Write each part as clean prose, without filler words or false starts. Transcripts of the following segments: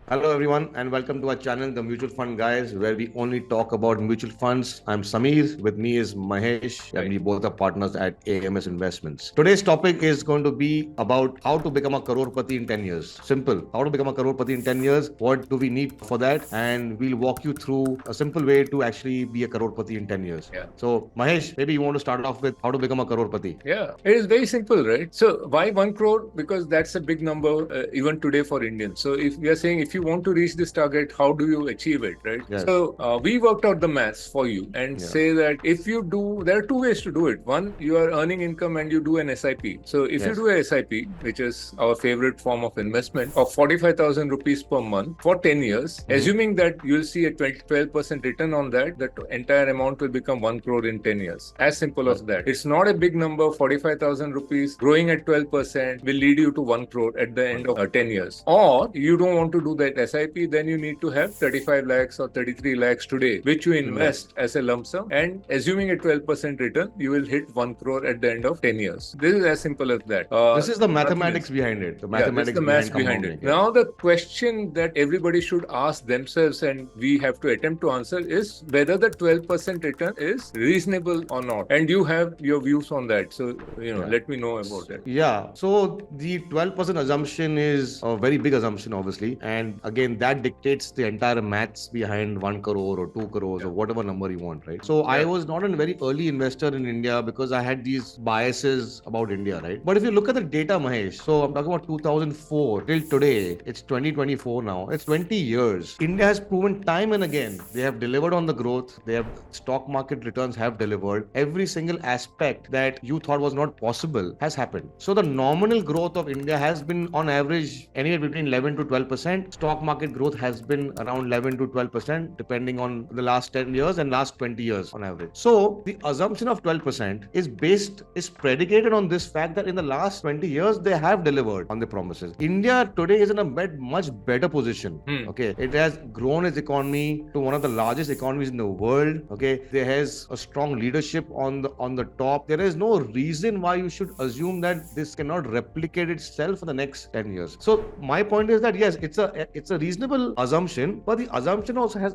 Hello everyone and welcome to our channel, The Mutual Fund Guys, where we only talk about mutual funds. I'm Samir, with me is Mahesh, and we both are partners at AMS Investments. Today's topic is going to be about how to become a crorepati in 10 years. Simple. How to become a crorepati in 10 years, what do we need for that, and we'll walk you through a simple way to actually be a crorepati in 10 years. So Mahesh, maybe you want to start off with how to become a crorepati. Yeah, it is very simple, right? So why 1 crore? Because that's a big number even today for Indians. So if we are saying if you want to reach this target, how do you achieve it, right? Yes. So we worked out the maths for you and say that if you do, there are two ways to do it. One, you are earning income and you do an SIP. So if you do a SIP, which is our favorite form of investment, of 45,000 rupees per month for 10 years, assuming that you'll see a 12% return on that, the entire amount will become 1 crore in 10 years. As simple as that. It's not a big number. 45,000 rupees growing at 12% will lead you to 1 crore at the end of 10 years. Or you don't want to do that SIP, then you need to have 35 lakhs or 33 lakhs today, which you invest as a lump sum, and assuming a 12% return, you will hit 1 crore at the end of 10 years. This is as simple as that. This is the mathematics behind it. The mathematics behind it. Now the question that everybody should ask themselves and we have to attempt to answer is whether the 12% return is reasonable or not. And you have your views on that. So, let me know about that. Yeah. So the 12% assumption is a very big assumption, obviously. And again, that dictates the entire maths behind 1 crore or 2 crores or whatever number you want, right? So I was not a very early investor in India because I had these biases about India, right? But if you look at the data, Mahesh, so I'm talking about 2004 till today, it's 2024 now. It's 20 years. India has proven time and again, they have delivered on the growth. Their stock market returns have delivered. Every single aspect that you thought was not possible has happened. So the nominal growth of India has been on average anywhere between 11 to 12%. Stock market growth has been around 11 to 12% depending on the last 10 years and last 20 years on average. So the assumption of 12% is predicated on this fact that in the last 20 years they have delivered on the promises. India today is in a much better position. Okay, it has grown its economy to one of the largest economies in the world. Okay, there has a strong leadership on the top. There is no reason why you should assume that this cannot replicate itself for the next 10 years. So my point is that yes, it's a reasonable assumption, but the assumption has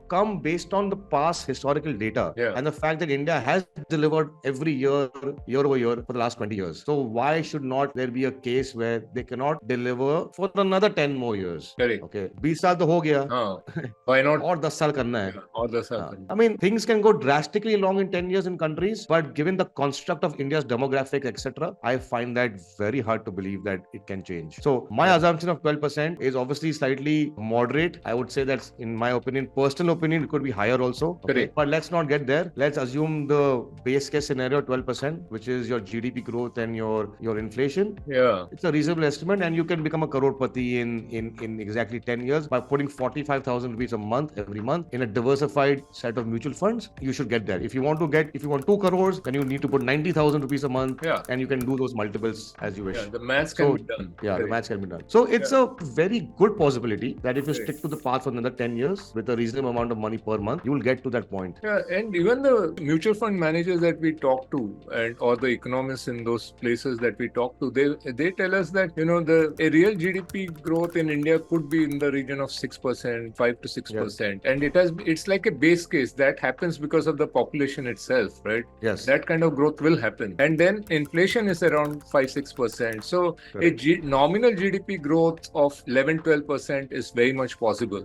come based on the past historical data and the fact that India has delivered every year over year for the last 20 years. So why should not there be a case where they cannot deliver for another 10 more years? Correct. Okay, 20 साल तो हो गया. Why not? और 10 साल करना है. और 10 साल. I mean, things can go drastically along in 10 years in countries, but given the construct of India's demographic, etc., I find that very hard to believe that it can change. So my assumption of 12% is obviously slightly moderate. I would say that's, in my opinion, personal opinion, it could be higher also. Okay? But let's not get there. Let's assume the base case scenario 12%, which is your GDP growth and your inflation. Yeah. It's a reasonable estimate, and you can become a crorepati in exactly 10 years by putting 45,000 rupees a month every month in a diversified set of mutual funds. You should get there. If you want 2 crores, then you need to put 90,000 rupees a month, and you can do those multiples as you wish. Yeah, the maths can be done. Yeah, the maths can be done. So it's a very good possibility that if you stick to the path for another 10 years with a reasonable amount of money per month, you will get to that point. Yeah, and even the mutual fund managers that we talk to or the economists in those places that we talk to, they tell us that, a real GDP growth in India could be in the region of 6%, 5 to 6%. And it's like a base case that happens because of the population itself, right? Yes. That kind of growth will happen. And then inflation is around 5-6%. So nominal GDP growth of 11-12% is very much possible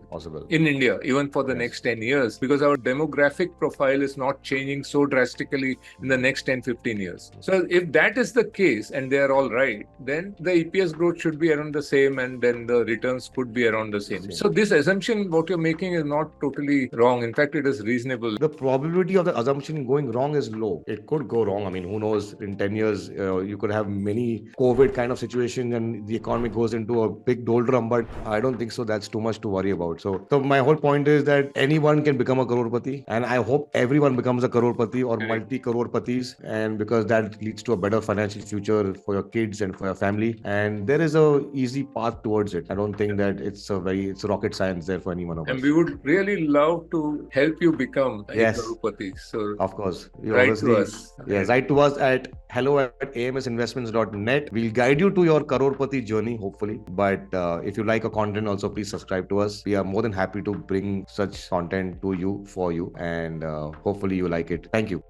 in India, even for the next 10 years, because our demographic profile is not changing so drastically in the next 10-15 years. So if that is the case and they are all right, then the EPS growth should be around the same, and then the returns could be around the same. So this assumption, what you're making, is not totally wrong. In fact, it is reasonable. The probability of the assumption going wrong is low. It could go wrong. I mean, who knows? In 10 years, you could have many COVID kind of situation and the economy goes into a big doldrum, but I don't think so. That's too much to worry about. So my whole point is that anyone can become a crorepati, and I hope everyone becomes a crorepati or multi-crorepatis, and because that leads to a better financial future for your kids and for your family. And there is a easy path towards it. I don't think that it's rocket science there for anyone of us. And we would really love to help you become a crorepati. So of course, write to us. Yes, write to us at hello@amsinvestments.net. We'll guide you to your crorepati journey, hopefully. But if you like a content content also, please subscribe to us. We are more than happy to bring such content to you, for you, and hopefully you like it. Thank you.